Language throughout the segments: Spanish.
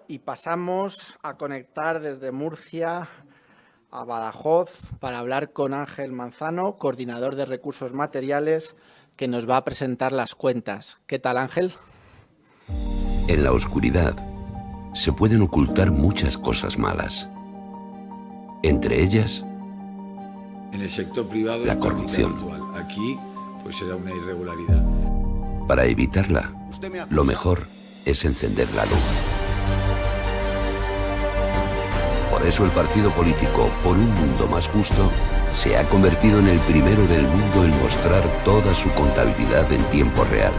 Y pasamos a conectar desde Murcia a Badajoz para hablar con Ángel Manzano, coordinador de recursos materiales, que nos va a presentar las cuentas. ¿Qué tal, Ángel? En la oscuridad se pueden ocultar muchas cosas malas. Entre ellas, en el sector privado, la corrupción. Aquí, pues será una irregularidad. Para evitarla, lo mejor es encender la luz. Por eso el partido político Por un Mundo Más Justo se ha convertido en el primero del mundo en mostrar toda su contabilidad en tiempo real.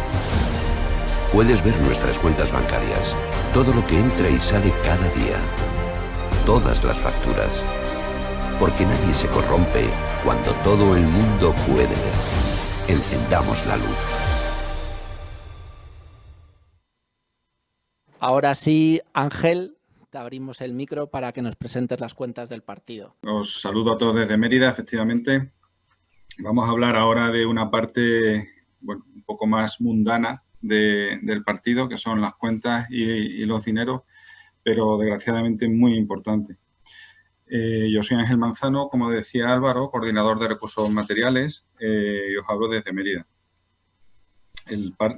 Puedes ver nuestras cuentas bancarias, todo lo que entra y sale cada día, todas las facturas, porque nadie se corrompe cuando todo el mundo puede ver. Encendamos la luz. Ahora sí, Ángel, te abrimos el micro para que nos presentes las cuentas del partido. Os saludo a todos desde Mérida, efectivamente. Vamos a hablar ahora de una parte un poco más mundana del partido, que son las cuentas y los dineros, pero desgraciadamente muy importante. Yo soy Ángel Manzano, como decía Álvaro, coordinador de recursos materiales, y os hablo desde Mérida.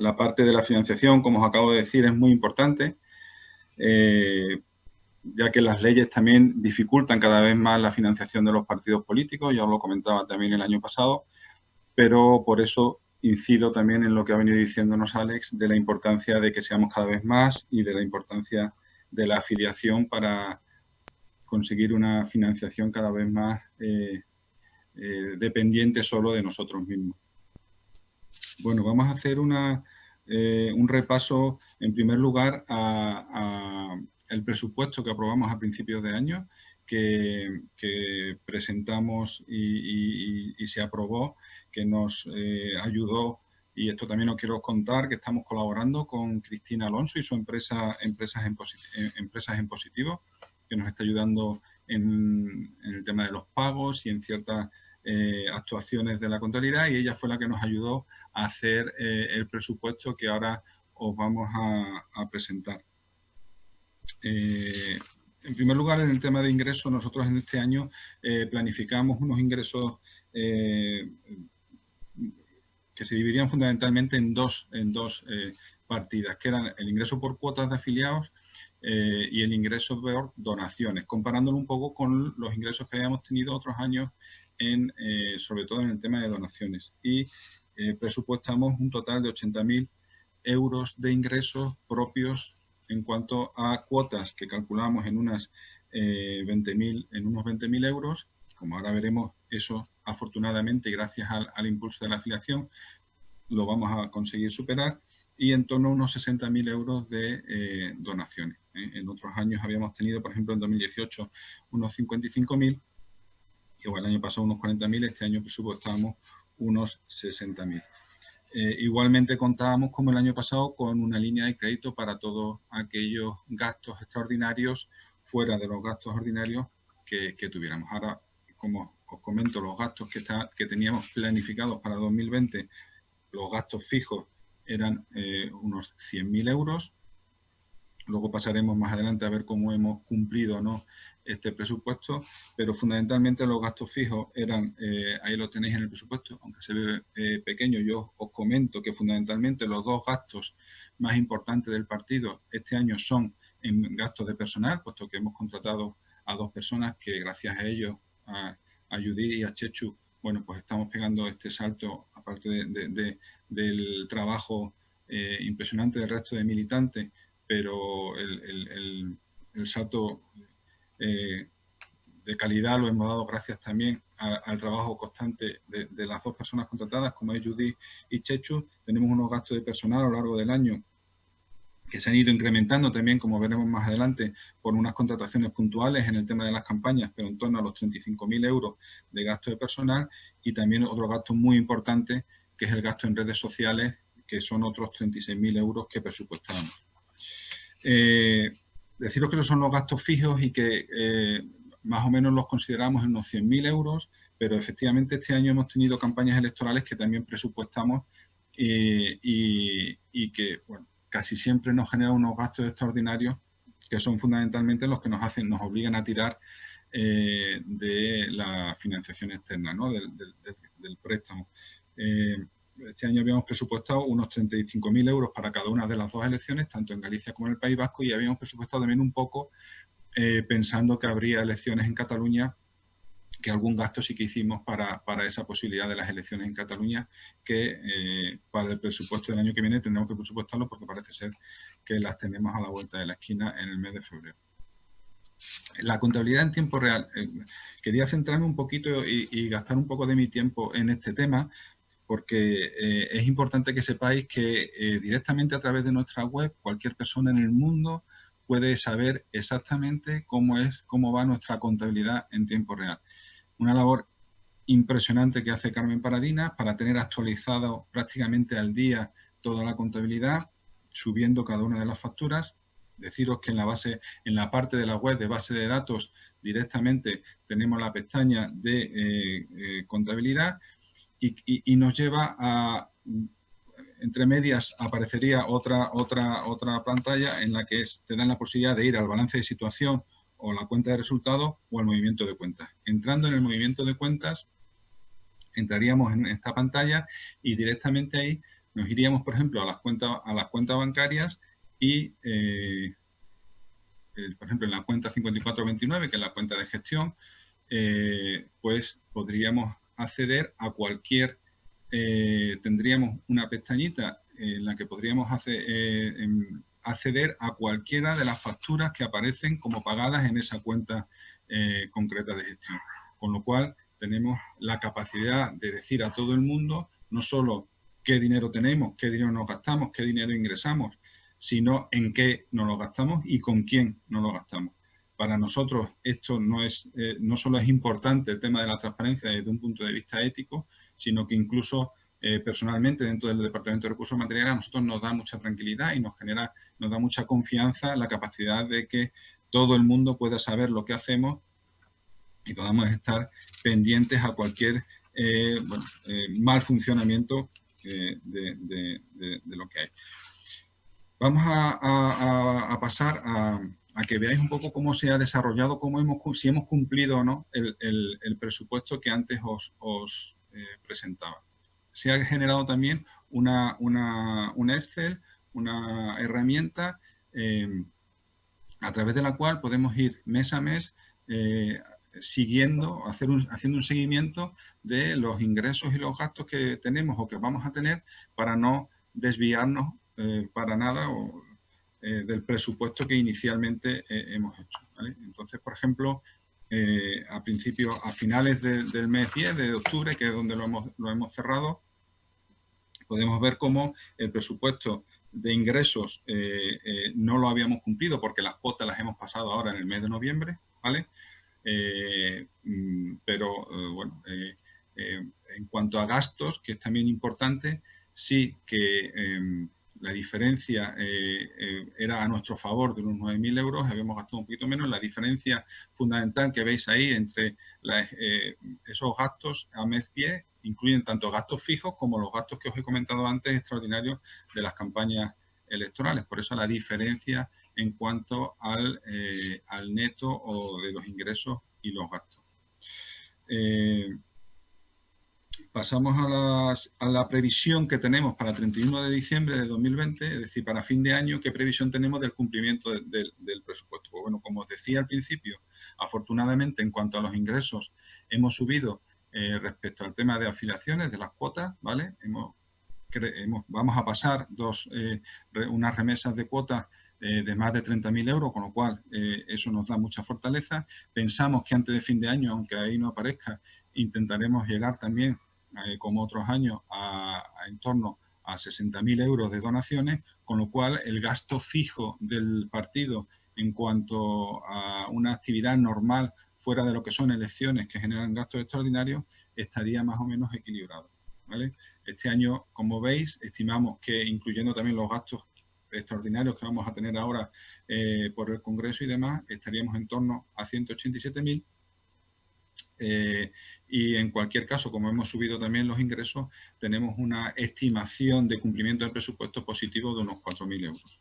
La parte de la financiación, como os acabo de decir, es muy importante, ya que las leyes también dificultan cada vez más la financiación de los partidos políticos, ya os lo comentaba también el año pasado, pero por eso incido también en lo que ha venido diciéndonos Alex, de la importancia de que seamos cada vez más y de la importancia de la afiliación para conseguir una financiación cada vez más dependiente solo de nosotros mismos. Bueno, vamos a hacer un repaso, en primer lugar, el presupuesto que aprobamos a principios de año, que presentamos y se aprobó, que nos ayudó, y esto también os quiero contar, que estamos colaborando con Cristina Alonso y su empresa Empresas en Positivo, que nos está ayudando en el tema de los pagos y en ciertas actuaciones de la contabilidad, y ella fue la que nos ayudó a hacer el presupuesto que ahora os vamos a presentar. En primer lugar, en el tema de ingresos, nosotros en este año planificamos unos ingresos que se dividían fundamentalmente en dos partidas, que eran el ingreso por cuotas de afiliados y el ingreso por donaciones, comparándolo un poco con los ingresos que habíamos tenido otros años, sobre todo en el tema de donaciones. Y presupuestamos un total de 80.000 euros de ingresos propios en cuanto a cuotas, que calculamos en unos 20.000 euros. Como ahora veremos, eso afortunadamente, gracias al impulso de la afiliación, lo vamos a conseguir superar, y en torno a unos 60.000 euros de donaciones. En otros años habíamos tenido, por ejemplo, en 2018, unos 55.000, y el año pasado unos 40.000, este año presupuestábamos unos 60.000. Igualmente contábamos, como el año pasado, con una línea de crédito para todos aquellos gastos extraordinarios fuera de los gastos ordinarios que tuviéramos. Ahora, como os comento, los gastos que teníamos planificados para 2020, los gastos fijos eran unos 100.000 euros. Luego pasaremos más adelante a ver cómo hemos cumplido o no este presupuesto, pero fundamentalmente los gastos fijos eran, ahí lo tenéis en el presupuesto, aunque se ve pequeño. Yo os comento que fundamentalmente los dos gastos más importantes del partido este año son en gastos de personal, puesto que hemos contratado a 2 personas que gracias a ellos, a Judith y a Chechu, bueno, pues estamos pegando este salto, aparte del trabajo impresionante del resto de militantes, pero el salto de calidad lo hemos dado gracias también al trabajo constante de las 2 personas contratadas, como es Judith y Chechu. Tenemos unos gastos de personal a lo largo del año que se han ido incrementando también, como veremos más adelante, por unas contrataciones puntuales en el tema de las campañas, pero en torno a los 35.000 euros de gasto de personal, y también otro gasto muy importante, que es el gasto en redes sociales, que son otros 36.000 euros que presupuestamos. Deciros que esos son los gastos fijos y que más o menos los consideramos en unos 100.000 euros, pero efectivamente este año hemos tenido campañas electorales que también presupuestamos y que, bueno, casi siempre nos generan unos gastos extraordinarios que son fundamentalmente los que nos obligan a tirar de la financiación externa, ¿no? del préstamo. Este año habíamos presupuestado unos 35.000 euros para cada una de las dos elecciones, tanto en Galicia como en el País Vasco, y habíamos presupuestado también un poco pensando que habría elecciones en Cataluña, que algún gasto sí que hicimos para esa posibilidad de las elecciones en Cataluña, que para el presupuesto del año que viene tendremos que presupuestarlo porque parece ser que las tenemos a la vuelta de la esquina en el mes de febrero. La contabilidad en tiempo real. Quería centrarme un poquito y gastar un poco de mi tiempo en este tema, porque es importante que sepáis que directamente a través de nuestra web cualquier persona en el mundo puede saber exactamente cómo va nuestra contabilidad en tiempo real. Una labor impresionante que hace Carmen Paradina para tener actualizado prácticamente al día toda la contabilidad, subiendo cada una de las facturas. Deciros que en la parte de la web de base de datos directamente tenemos la pestaña de contabilidad y nos lleva a, entre medias aparecería otra pantalla en la que te dan la posibilidad de ir al balance de situación o la cuenta de resultados o al movimiento de cuentas. Entrando en el movimiento de cuentas, entraríamos en esta pantalla y directamente ahí nos iríamos, por ejemplo, a las cuentas bancarias y, por ejemplo, en la cuenta 5429, que es la cuenta de gestión, pues podríamos acceder a cualquier, tendríamos una pestañita en la que podríamos acceder a cualquiera de las facturas que aparecen como pagadas en esa cuenta concreta de gestión. Con lo cual tenemos la capacidad de decir a todo el mundo no solo qué dinero tenemos, qué dinero nos gastamos, qué dinero ingresamos, sino en qué nos lo gastamos y con quién nos lo gastamos. Para nosotros esto no solo es importante el tema de la transparencia desde un punto de vista ético, sino que incluso personalmente dentro del Departamento de Recursos Materiales a nosotros nos da mucha tranquilidad y nos da mucha confianza la capacidad de que todo el mundo pueda saber lo que hacemos y podamos estar pendientes a cualquier mal funcionamiento de lo que hay. Vamos a pasar a que veáis un poco cómo se ha desarrollado, si hemos cumplido o no el presupuesto que antes os presentaba. Se ha generado también una Excel, una herramienta a través de la cual podemos ir mes a mes haciendo un seguimiento de los ingresos y los gastos que tenemos o que vamos a tener para no desviarnos para nada del presupuesto que inicialmente hemos hecho, ¿vale? Entonces, por ejemplo, a finales del mes 10 de octubre, que es donde lo hemos cerrado, podemos ver cómo el presupuesto de ingresos no lo habíamos cumplido porque las cuotas las hemos pasado ahora en el mes de noviembre, ¿vale? Pero bueno, en cuanto a gastos, que es también importante, sí que la diferencia era a nuestro favor de unos 9.000 euros, habíamos gastado un poquito menos. La diferencia fundamental que veis ahí entre esos gastos a mes 10 incluyen tanto gastos fijos como los gastos que os he comentado antes, extraordinarios de las campañas electorales. Por eso la diferencia en cuanto al neto o de los ingresos y los gastos. Pasamos a la previsión que tenemos para el 31 de diciembre de 2020, es decir, para fin de año, ¿qué previsión tenemos del cumplimiento del presupuesto? Pues bueno, como os decía al principio, afortunadamente en cuanto a los ingresos hemos subido respecto al tema de afiliaciones, de las cuotas, ¿vale? Vamos a pasar unas remesas de cuotas de más de 30.000 euros, con lo cual eso nos da mucha fortaleza. Pensamos que antes de fin de año, aunque ahí no aparezca, intentaremos llegar también, como otros años, en torno a 60.000 euros de donaciones, con lo cual el gasto fijo del partido en cuanto a una actividad normal fuera de lo que son elecciones que generan gastos extraordinarios estaría más o menos equilibrado, ¿vale? Este año, como veis, estimamos que incluyendo también los gastos extraordinarios que vamos a tener ahora por el Congreso y demás, estaríamos en torno a 187.000. Y en cualquier caso, como hemos subido también los ingresos, tenemos una estimación de cumplimiento del presupuesto positivo de unos 4.000 euros.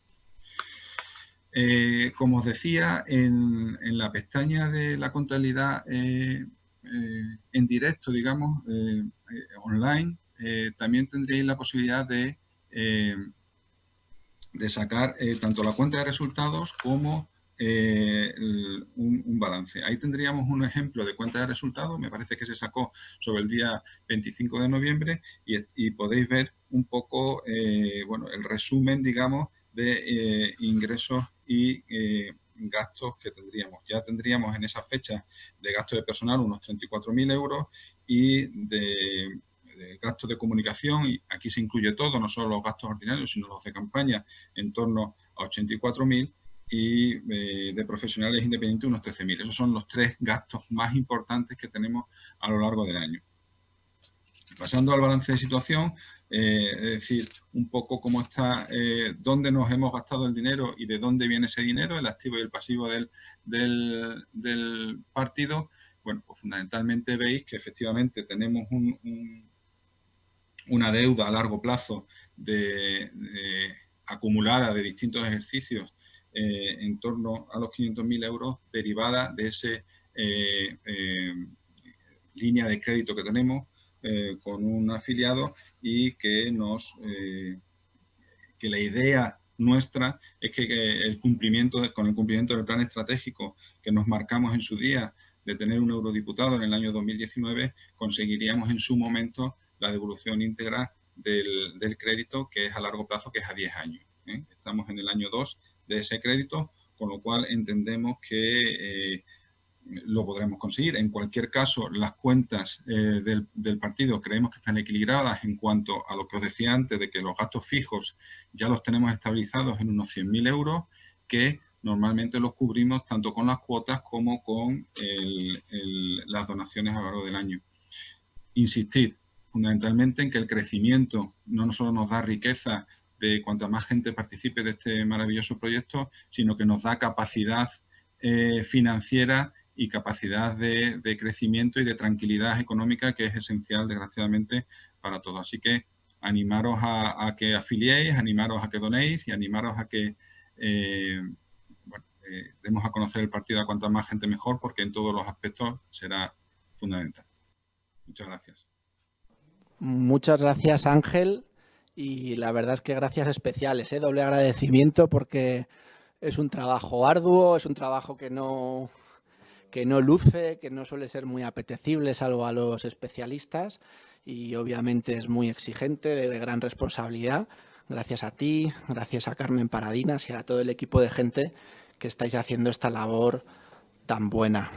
Como os decía, en la pestaña de la contabilidad en directo, digamos, online, también tendréis la posibilidad de sacar tanto la cuenta de resultados como un balance. Ahí tendríamos un ejemplo de cuenta de resultados, me parece que se sacó sobre el día 25 de noviembre y podéis ver un poco bueno, el resumen, digamos, de ingresos y gastos que tendríamos. Ya tendríamos en esa fecha de gasto de personal unos 34.000 euros y de gastos de comunicación, y aquí se incluye todo, no solo los gastos ordinarios, sino los de campaña, en torno a 84.000, y de profesionales independientes unos 13.000. Esos son los 3 gastos más importantes que tenemos a lo largo del año. Pasando al balance de situación, es decir, un poco cómo está, dónde nos hemos gastado el dinero y de dónde viene ese dinero, el activo y el pasivo del partido. Bueno, pues fundamentalmente veis que efectivamente tenemos una deuda a largo plazo acumulada de distintos ejercicios en torno a los 500.000 euros, derivada de esa línea de crédito que tenemos con un afiliado, y que que la idea nuestra es que con el cumplimiento del plan estratégico que nos marcamos en su día de tener un eurodiputado en el año 2019, conseguiríamos en su momento la devolución íntegra del crédito, que es a largo plazo, que es a 10 años. Estamos en el año 2 de ese crédito, con lo cual entendemos que lo podremos conseguir. En cualquier caso, las cuentas del partido creemos que están equilibradas en cuanto a lo que os decía antes, de que los gastos fijos ya los tenemos estabilizados en unos 100.000 euros, que normalmente los cubrimos tanto con las cuotas como con las donaciones a lo largo del año. Insistir fundamentalmente en que el crecimiento no solo nos da riqueza de cuanta más gente participe de este maravilloso proyecto, sino que nos da capacidad financiera y capacidad de crecimiento y de tranquilidad económica, que es esencial, desgraciadamente, para todos. Así que animaros a que afiliéis, animaros a que donéis y animaros a que demos a conocer el partido a cuanta más gente mejor, porque en todos los aspectos será fundamental. Muchas gracias. Muchas gracias, Ángel. Y la verdad es que gracias especiales, doble agradecimiento, porque es un trabajo arduo, es un trabajo que no luce, que no suele ser muy apetecible, salvo a los especialistas, y obviamente es muy exigente, de gran responsabilidad. Gracias a ti, gracias a Carmen Paradinas y a todo el equipo de gente que estáis haciendo esta labor tan buena.